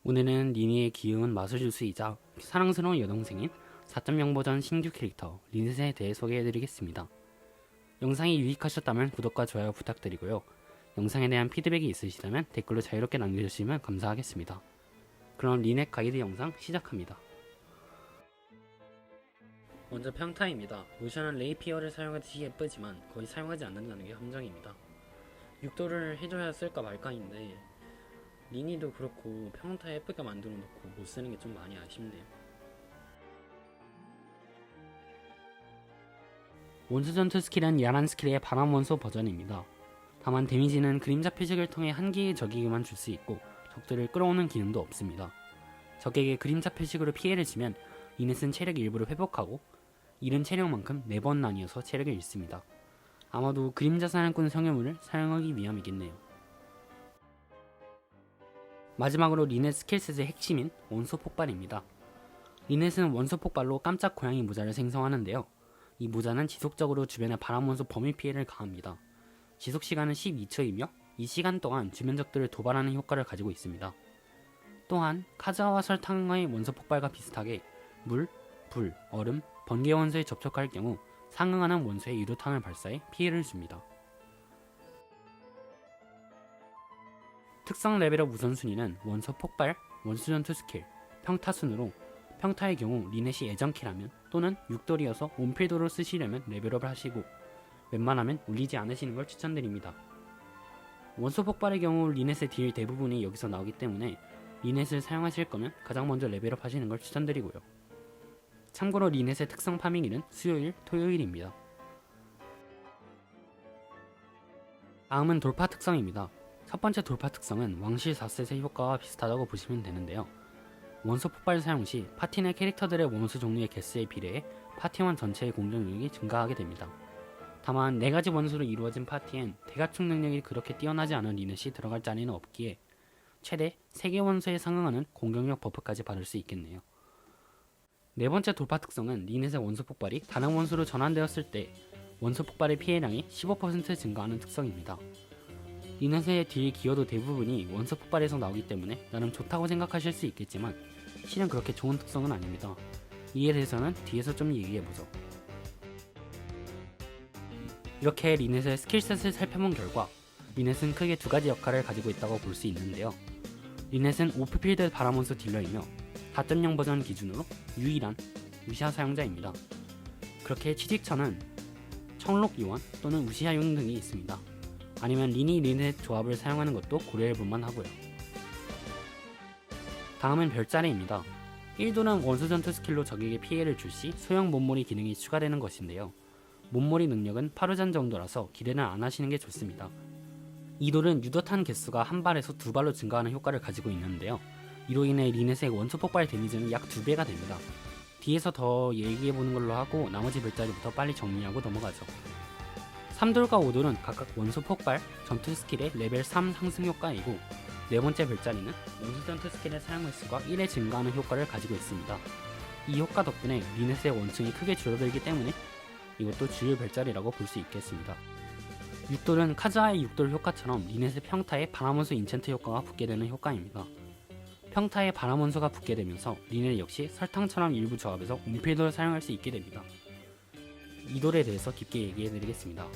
오늘은 리니의 귀여운 마술주스이자 사랑스러운 여동생인 4.0 버전 신규 캐릭터 리넷에 대해 소개해드리겠습니다. 영상이 유익하셨다면 구독과 좋아요 부탁드리고요. 영상에 대한 피드백이 있으시다면 댓글로 자유롭게 남겨주시면 감사하겠습니다. 그럼 리넷 가이드 영상 시작합니다. 먼저 평타입니다. 루시안은 레이피어를 사용하듯이 예쁘지만 거의 사용하지 않는다는 게 함정입니다. 6도를 해줘야 쓸까 말까인데 리니도 그렇고 평타 예쁘게 만들어 놓고 못 쓰는 게 좀 많이 아쉽네요. 원수 전투 스킬은 야란 스킬의 바람 원소 버전입니다. 다만 데미지는 그림자 표식을 통해 한 개의 적에게만 줄 수 있고 적들을 끌어오는 기능도 없습니다. 적에게 그림자 표식으로 피해를 주면 리넷은 체력 일부를 회복하고 잃은 체력만큼 4번 나뉘어서 체력을 잃습니다. 아마도 그림자 사냥꾼 성유물을 사용하기 위함이겠네요. 마지막으로 리넷 스킬셋의 핵심인 원소 폭발입니다. 리넷은 원소 폭발로 깜짝 고양이 모자를 생성하는데요. 이 모자는 지속적으로 주변에 바람 원소 범위 피해를 가합니다. 지속시간은 12초이며 이 시간 동안 주변 적들을 도발하는 효과를 가지고 있습니다. 또한 카즈아와 설탕의 원소 폭발과 비슷하게 물, 불, 얼음, 번개 원소에 접촉할 경우 상응하는 원소의 유도탄을 발사해 피해를 줍니다. 특성 레벨업 우선순위는 원소 폭발, 원수 전투 스킬, 평타 순으로 평타의 경우 리넷이 예정키라면 또는 6돌이어서 온필도로 쓰시려면 레벨업을 하시고 웬만하면 울리지 않으시는 걸 추천드립니다. 원소 폭발의 경우 리넷의 딜 대부분이 여기서 나오기 때문에 리넷을 사용하실 거면 가장 먼저 레벨업 하시는 걸 추천드리고요. 참고로 리넷의 특성 파밍일은 수요일, 토요일입니다. 다음은 돌파 특성입니다. 첫 번째 돌파 특성은 왕실 4셋의 효과와 비슷하다고 보시면 되는데요. 원소 폭발 사용 시 파티 내 캐릭터들의 원소 종류의 개수에 비례해 파티원 전체의 공격력이 증가하게 됩니다. 다만 4가지 원소로 이루어진 파티엔 대각축 능력이 그렇게 뛰어나지 않은 리넷이 들어갈 자리는 없기에 최대 3개 원소에 상응하는 공격력 버프까지 받을 수 있겠네요. 네 번째 돌파 특성은 리넷의 원소 폭발이 다른 원소로 전환되었을 때 원소 폭발의 피해량이 15% 증가하는 특성입니다. 리넷의 딜 기여도 대부분이 원소 폭발에서 나오기 때문에 나름 좋다고 생각하실 수 있겠지만 실은 그렇게 좋은 특성은 아닙니다. 이에 대해서는 뒤에서 좀 얘기해보죠. 이렇게 리넷의 스킬셋을 살펴본 결과 리넷은 크게 2가지 역할을 가지고 있다고 볼 수 있는데요. 리넷은 오프필드 바람원소 딜러이며 4.0 버전 기준으로 유일한 우시아 사용자입니다. 그렇게 취직처는 청록 요원 또는 우시아 용 등이 있습니다. 아니면 리니 리넷 조합을 사용하는 것도 고려해볼만 하고요. 다음은 별자리입니다. 1도는 원소 전투 스킬로 적에게 피해를 줄 시 소형 몸몰이 기능이 추가되는 것인데요. 몸몰이 능력은 파루잔 정도라서 기대는 안 하시는 게 좋습니다. 2도는 유도탄 개수가 한 발에서 2발로 증가하는 효과를 가지고 있는데요. 이로 인해 리넷의 원소 폭발 데미지는 약 2배가 됩니다. 뒤에서 더 얘기해보는 걸로 하고 나머지 별자리부터 빨리 정리하고 넘어가죠. 3돌과 5돌은 각각 원소 폭발, 전투 스킬의 레벨 3 상승 효과이고 네 번째 별자리는 원소 전투 스킬의 사용 횟수가 1에 증가하는 효과를 가지고 있습니다. 이 효과 덕분에 리넷의 원층이 크게 줄어들기 때문에 이것도 주요 별자리라고 볼 수 있겠습니다. 6돌은 카즈아의 6돌 효과처럼 리넷의 평타에 바람원소 인챈트 효과가 붙게 되는 효과입니다. 평타에 바람원소가 붙게 되면서 리넷 역시 설탕처럼 일부 조합에서 온필도를 사용할 수 있게 됩니다. 2돌에 대해서 깊게 얘기해드리겠습니다.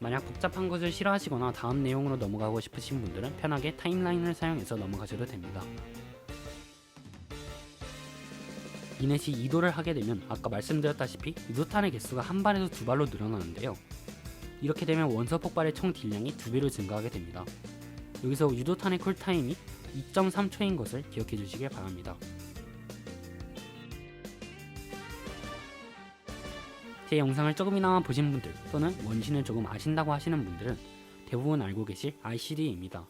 만약 복잡한 것을 싫어하시거나 다음 내용으로 넘어가고 싶으신 분들은 편하게 타임라인을 사용해서 넘어가셔도 됩니다. 리넷이 2돌을 하게 되면 아까 말씀드렸다시피 유도탄의 개수가 한 발에서 2발로 늘어나는데요. 이렇게 되면 원소 폭발의 총 딜량이 2배로 증가하게 됩니다. 여기서 유도탄의 쿨타임이 2.3초인 것을 기억해 주시길 바랍니다. 제 영상을 조금이나마 보신 분들 또는 원신을 조금 아신다고 하시는 분들은 대부분 알고 계실 ICD입니다.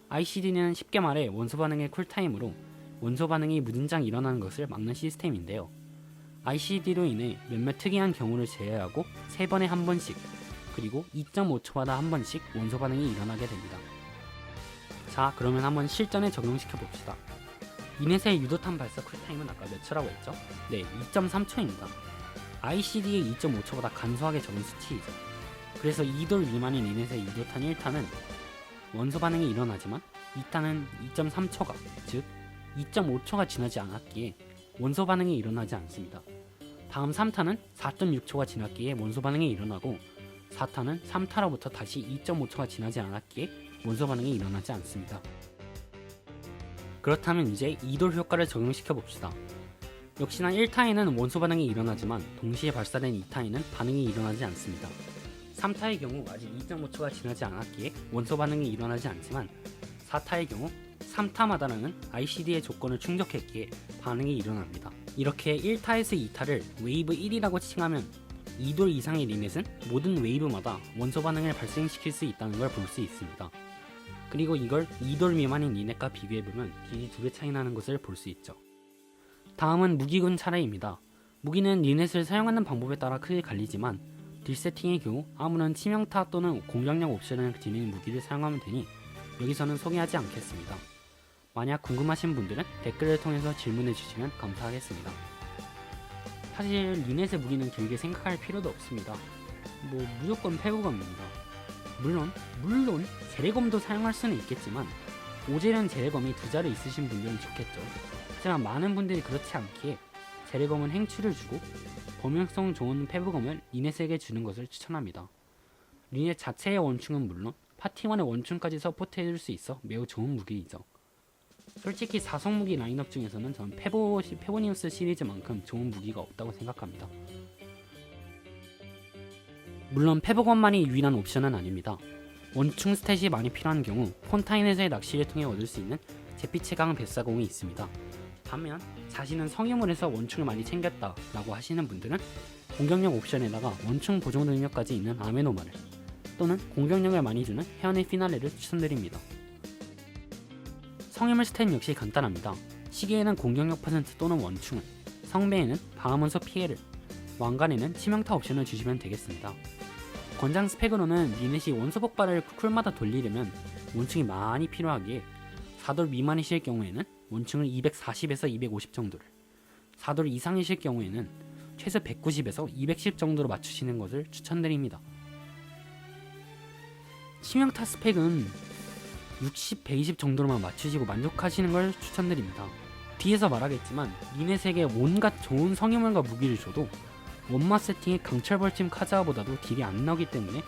ICD는 쉽게 말해 원소 반응의 쿨타임으로 원소 반응이 무진장 일어나는 것을 막는 시스템인데요. ICD로 인해 몇몇 특이한 경우를 제외하고 3번에 한 번씩 그리고 2.5초마다 한 번씩 원소 반응이 일어나게 됩니다. 자, 그러면 한번 실전에 적용시켜 봅시다. 리넷의 유도탄 발사 쿨타임은 아까 몇 초라고 했죠? 네, 2.3초입니다. ICD의 2.5초보다 간소하게 적은 수치이죠. 그래서 2돌 미만인 리넷의 유도탄 1탄은 원소 반응이 일어나지만 2탄은 2.3초가 즉 2.5초가 지나지 않았기에 원소 반응이 일어나지 않습니다. 다음 3타는 4.6초가 지났기에 원소 반응이 일어나고 4타는 3타로부터 다시 2.5초가 지나지 않았기에 원소 반응이 일어나지 않습니다. 그렇다면 이제 2돌 효과를 적용시켜 봅시다. 역시나 1타에는 원소 반응이 일어나지만 동시에 발사된 2타에는 반응이 일어나지 않습니다. 3타의 경우 아직 2.5초가 지나지 않았기에 원소 반응이 일어나지 않지만 4타의 경우 3타마다는 ICD의 조건을 충족했기에 반응이 일어납니다. 이렇게 1타에서 2타를 웨이브 1이라고 칭하면 2돌 이상의 리넷은 모든 웨이브마다 원소 반응을 발생시킬 수 있다는 걸 볼 수 있습니다. 그리고 이걸 2돌 미만인 리넷과 비교해보면 딜이 2배 차이 나는 것을 볼 수 있죠. 다음은 무기군 차례입니다. 무기는 리넷을 사용하는 방법에 따라 크게 갈리지만 딜 세팅의 경우 아무런 치명타 또는 공격력 옵션을 지닌 무기를 사용하면 되니 여기서는 소개하지 않겠습니다. 만약 궁금하신 분들은 댓글을 통해서 질문해 주시면 감사하겠습니다. 사실 리넷의 무기는 길게 생각할 필요도 없습니다. 무조건 페브검입니다. 물론 제레검도 사용할 수는 있겠지만 오젤은 제레검이 2자루 있으신 분들은 좋겠죠. 하지만 많은 분들이 그렇지 않기에 제레검은 행추를 주고 범용성 좋은 페브검을 리넷에게 주는 것을 추천합니다. 리넷 자체의 원충은 물론 파티원의 원충까지 서포트해줄 수 있어 매우 좋은 무기이죠. 솔직히 4성 무기 라인업 중에서는 저는 페보니우스 시리즈만큼 좋은 무기가 없다고 생각합니다. 물론 페보검만이 유일한 옵션은 아닙니다. 원충 스탯이 많이 필요한 경우 폰타인에서의 낚시를 통해 얻을 수 있는 제피체강 뱃사공이 있습니다. 반면 자신은 성유물에서 원충을 많이 챙겼다 라고 하시는 분들은 공격력 옵션에다가 원충 보정 능력까지 있는 아메노마를 또는 공격력을 많이 주는 헤어의 피날레를 추천드립니다. 성유물 스탯 역시 간단합니다. 시계에는 공격력 % 또는 원충을, 성배에는 방어문서 피해를, 왕관에는 치명타 옵션을 주시면 되겠습니다. 권장 스펙으로는 리넷이 원소 폭발을 쿨마다 돌리려면 원충이 많이 필요하기에 4돌 미만이실 경우에는 원충을 240에서 250 정도를, 4돌 이상이실 경우에는 최소 190에서 210 정도로 맞추시는 것을 추천드립니다. 치명타 스펙은 60, 120 정도로만 맞추시고 만족하시는 걸 추천드립니다. 뒤에서 말하겠지만 리넷에게 온갖 좋은 성유물과 무기를 줘도 원마 세팅의 강철벌침 카자와보다도 딜이 안 나오기 때문에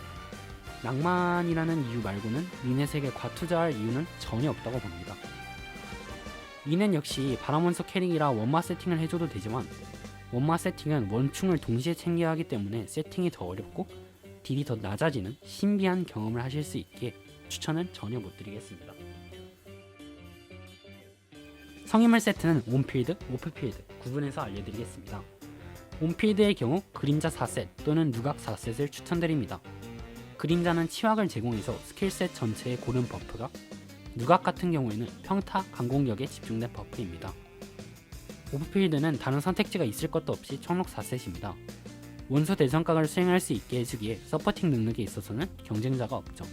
낭만이라는 이유 말고는 리넷에게 과투자할 이유는 전혀 없다고 봅니다. 리넷 역시 바람원소 캐릭이라 원마 세팅을 해줘도 되지만 원마 세팅은 원충을 동시에 챙겨야 하기 때문에 세팅이 더 어렵고 딜이 더 낮아지는 신비한 경험을 하실 수 있기에 추천은 전혀 못 드리겠습니다. 성인물 세트는 온필드, 오프필드 구분해서 알려드리겠습니다. 온필드의 경우 그림자 4셋 또는 누각 4셋을 추천드립니다. 그림자는 치확을 제공해서 스킬셋 전체에 고른 버프가, 누각 같은 경우에는 평타, 강공격에 집중된 버프입니다. 오프필드는 다른 선택지가 있을 것도 없이 총록 4셋입니다. 원소 대성각을 수행할 수 있게 해주기에 서포팅 능력에 있어서는 경쟁자가 없죠.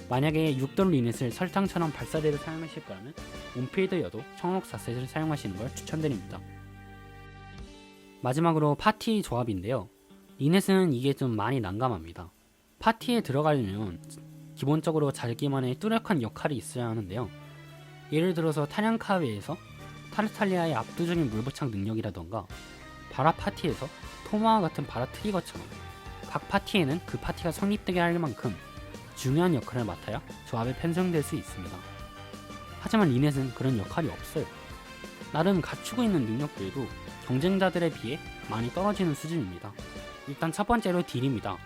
만약에 6돌 리넷을 설탕처럼 발사대를 사용하실 거라면 온필드여도 청록 4셋을 사용하시는 걸 추천드립니다. 마지막으로 파티 조합인데요. 리넷은 이게 좀 많이 난감합니다. 파티에 들어가려면 기본적으로 자기만의 뚜렷한 역할이 있어야 하는데요. 예를 들어서 타량카베에서 타르탈리아의 압도적인 물부착 능력이라던가 바라 파티에서 토마와 같은 바라 트리거처럼 각 파티에는 그 파티가 성립되게 할 만큼 중요한 역할을 맡아야 조합에 편성될 수 있습니다. 하지만 리넷은 그런 역할이 없어요. 나름 갖추고 있는 능력들도 경쟁자들에 비해 많이 떨어지는 수준입니다. 일단 첫 번째로 딜입니다.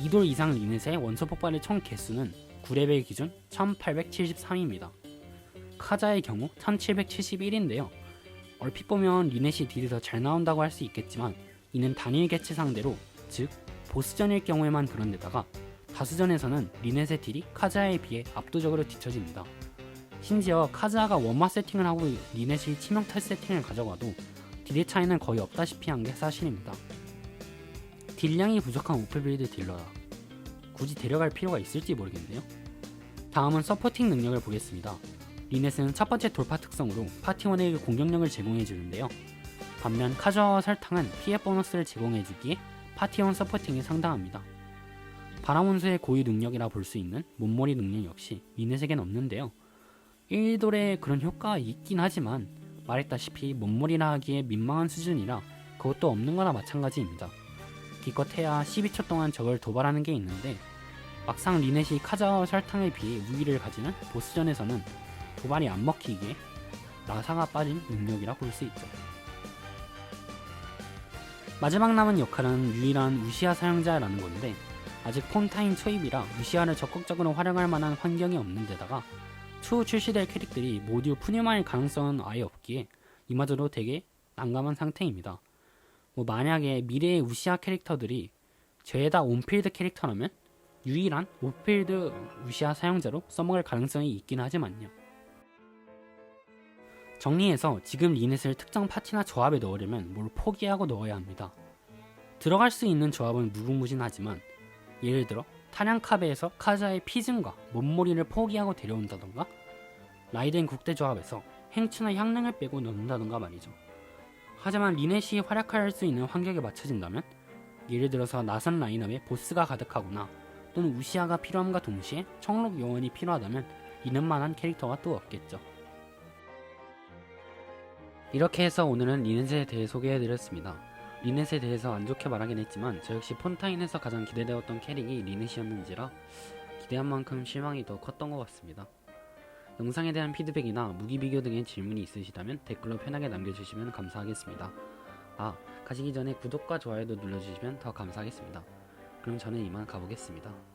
2돌 이상 리넷의 원소 폭발의 총 개수는 9레벨 기준 1873입니다. 카자의 경우 1771인데요. 얼핏 보면 리넷이 딜이 더 잘 나온다고 할 수 있겠지만 이는 단일 개체 상대로, 즉 보스전일 경우에만 그런데다가 다수전에서는 리넷의 딜이 카자에 비해 압도적으로 뒤처집니다. 심지어 카자가 원마 세팅을 하고 리넷이 치명타 세팅을 가져가도 딜의 차이는 거의 없다시피 한 게 사실입니다. 딜량이 부족한 오프빌드 딜러라 굳이 데려갈 필요가 있을지 모르겠네요. 다음은 서포팅 능력을 보겠습니다. 리넷은 첫 번째 돌파 특성으로 파티원에게 공격력을 제공해주는데요. 반면 카자와 설탕은 피해 보너스를 제공해주기에 파티원 서포팅이 상당합니다. 바람원수의 고유 능력이라 볼 수 있는 몸머리 능력 역시 리넷에겐 없는데요. 1돌에 그런 효과가 있긴 하지만 말했다시피 몸물이라 하기에 민망한 수준이라 그것도 없는 거나 마찬가지입니다. 기껏해야 12초 동안 적을 도발하는 게 있는데 막상 리넷이 카자와 설탕에 비해 우위를 가지는 보스전에서는 도발이 안 먹히기에 나사가 빠진 능력이라 볼 수 있죠. 마지막 남은 역할은 유일한 우시아 사용자라는 건데 아직 폰타인 초입이라 우시아를 적극적으로 활용할 만한 환경이 없는 데다가 추후 출시될 캐릭들이 모두 푸념할 가능성은 아예 없기에 이마저도 되게 난감한 상태입니다. 만약에 미래의 우시아 캐릭터들이 죄다 온필드 캐릭터라면 유일한 온필드 우시아 사용자로 써먹을 가능성이 있긴 하지만요. 정리해서 지금 리넷을 특정 파티나 조합에 넣으려면 뭘 포기하고 넣어야 합니다. 들어갈 수 있는 조합은 무궁무진하지만 예를 들어 타량카베에서 카자의 피즌과 몸몰이를 포기하고 데려온다던가 라이덴 국대조합에서 행추나 향릉을 빼고 넣는다던가 말이죠. 하지만 리넷이 활약할 수 있는 환경에 맞춰진다면 예를 들어서 나선 라인업에 보스가 가득하거나 또는 우시아가 필요함과 동시에 청록 요원이 필요하다면 리넷만한 캐릭터가 또 없겠죠. 이렇게 해서 오늘은 리넷에 대해 소개해드렸습니다. 리넷에 대해서 안 좋게 말하긴 했지만 저 역시 폰타인에서 가장 기대되었던 캐릭이 리넷이었는지라 기대한 만큼 실망이 더 컸던 것 같습니다. 영상에 대한 피드백이나 무기 비교 등의 질문이 있으시다면 댓글로 편하게 남겨주시면 감사하겠습니다. 가시기 전에 구독과 좋아요도 눌러주시면 더 감사하겠습니다. 그럼 저는 이만 가보겠습니다.